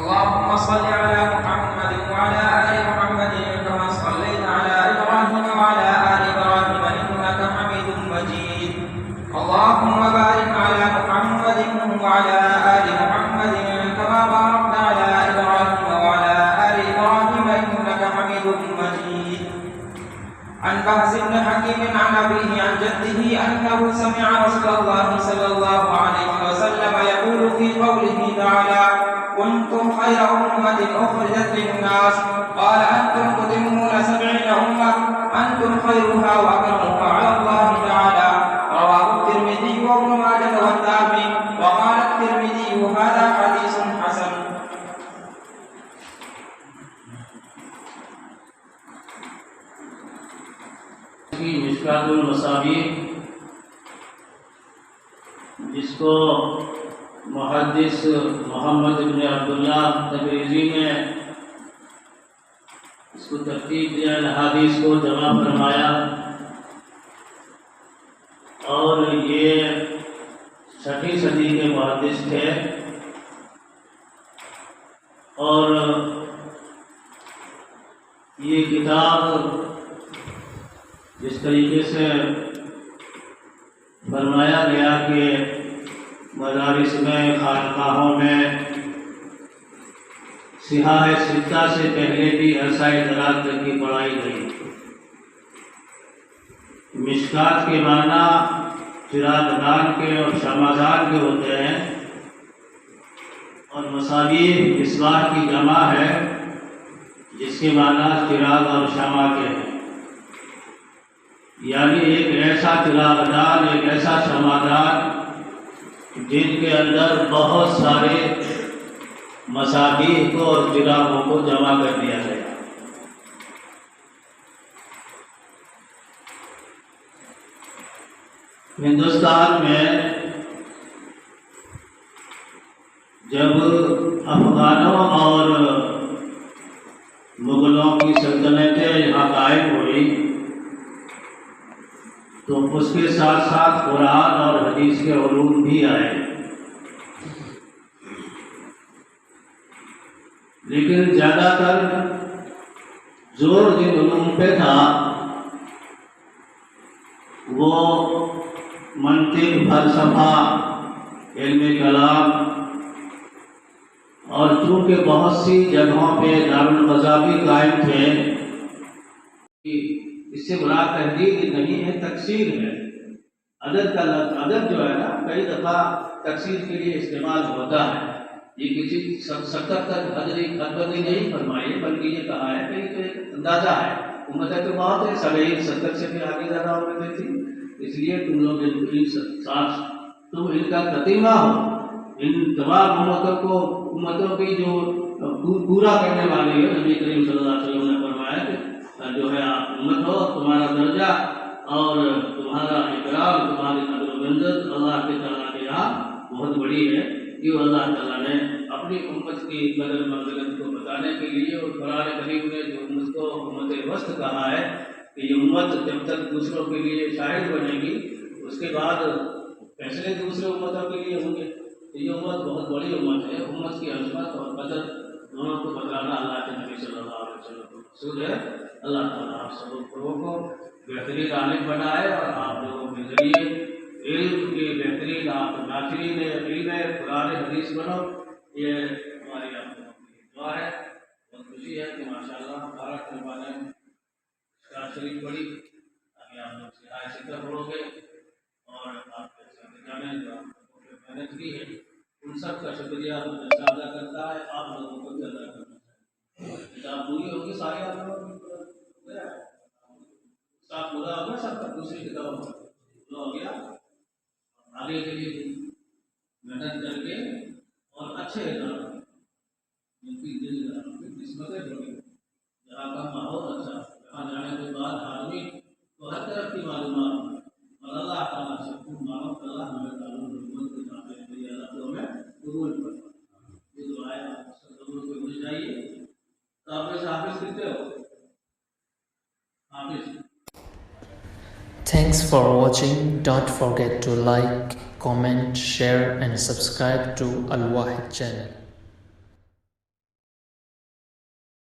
اللهم صل على محمد وعلى آل محمد كما صليت على إبراهيم وعلى آل إبراهيم إنك حميد مجيد. اللهم بارك على محمد وعلى آل محمد كما باركت على إبراهيم وعلى آل إبراهيم إنك حميد مجيد. عن بهز بن حكيم عن أبيه عن جده أنه سمع رسول الله صلى الله عليه وسلم يقول في قوله تعالى: كنتم خير أمة أخرجت للناس، قال: أنتم تتمون 70 أمة، أنتم خيرها وأكرمها على الله تعالى. رواه الترمذي وابن ماجه والتابعي، وقال الترمذي: هذا حديث حسن. مشکات المصابیح، جس کو محدث محمد بن عبداللہ تبریزی نے اس کو ترتیب دیا، احادیث کو جمع فرمایا، اور یہ 6ویں صدی کے محدث تھے، اور یہ کتاب جس طریقے سے فرمایا گیا کہ مدارس میں، خانقاہوں میں صحاح ستہ سے پہلے بھی عرصہ دراز تک کی پڑھائی گئی۔ مشکات کے معنی چراغ دان کے اور شمعدان کے ہوتے ہیں، اور مصابیح مصباح کی جمع ہے، جس کے معنی چراغ اور شمع کے ہیں، یعنی ایک ایسا چراغ دان، ایک ایسا شمعدان جن کے اندر بہت سارے مصابیح کو اور چراغوں کو جمع کر دیا گیا۔ ہندوستان میں جب افغانوں اور مغلوں کی سلطنتیں یہاں قائم ہوئی تو اس کے ساتھ ساتھ قرآن اور حدیث کے علوم بھی آئے، لیکن زیادہ تر زور جن علوم پہ تھا وہ منطق، فلسفہ، علم کلام، اور چونکہ بہت سی جگہوں پہ دارالمذاہبی قائم تھے، اس سے مراد تحریر نہیں ہے، تکثیر ہے۔ عدد کا لفظ، عدد جو ہے نا، کئی دفعہ تکثیر کے لیے استعمال ہوتا ہے۔ یہ کسی 70 تک حدری نہیں فرمائی، بلکہ یہ کہا ہے کہ یہ تو ایک اندازہ ہے۔ امتیں تو بہت ہے، 70 سے بھی آگے زیادہ امتیں تھیں، اس لیے تم لوگ تم ان کا قطیمہ ہو، ان تمام امتوں کی جو پورا کرنے والی ہے۔ نبی کریم صلی اللہ علیہ وسلم نے فرمایا کہ جو ہے آپ امت ہو، تمہارا درجہ اور تمہارا اکرام، تمہاری قدر و منزلت اللہ کے تعالیٰ کے یہاں بہت بڑی ہے۔ یہ اللہ تعالیٰ نے اپنی امت کی قدر و منزلت کو بتانے کے لیے، اور قرآن کریم نے جو امت کو امت وسط کہا ہے کہ یہ امت جب تک دوسروں کے لیے شاہد بنے گی، اس کے بعد فیصلے دوسرے امتوں کے لیے ہوں گے۔ یہ امت بہت بڑی امت ہے، امت کی عظمت اور قدر دونوں کو بتانا اللہ کے نبی صلی اللہ علیہ وسلم کو مقصود ہے۔ اللہ تعالیٰ آپ سب لوگوں کو بہترین عالم بنائے، اور آپ لوگوں کے ذریعے علم کے بہترین آپ ناصرین علم قرآن حدیث بنو۔ یہ ہماری آپ لوگوں کی دعا ہے۔ بہت خوشی ہے کہ ماشاء اللہ 12 طلبا نے شریف پڑھی، تاکہ آپ لوگ صحاح ستہ پڑھو گے، اور آپ کے ساتھ جانے جو آپ لوگوں نے محنت کی ہے، ان سب کا شکریہ ادا کرتا ہے، آپ لوگوں کو بھی ادا کرنا چاہیے۔ کتاب پوری ہوگی، سارے آپ لوگوں کی صاف پورا ہوگا، سب کا دوسری کتاب ہو گیا، آگے کے لیے محنت کر کے اور اچھے اداروں ان کی دل قسمتیں بڑی، جہاں کا ماحول اچھا، جہاں جانے کے بعد آدمی کو ہر طرف کی معلومات، اور اللہ تعالیٰ سے خوب مانو کہ اللہ ہمیں تعلق حکومت کے ساتھ اللہ کو ہمیں قبول کرتا۔ یہ دعائیں آپ سب لوگوں کو مل جائیے۔ تو آپ میں سے حافظ کتنے ہو؟ حافظ۔ Thanks for watching. Don't forget to like, comment, share and subscribe to Al Wahid channel.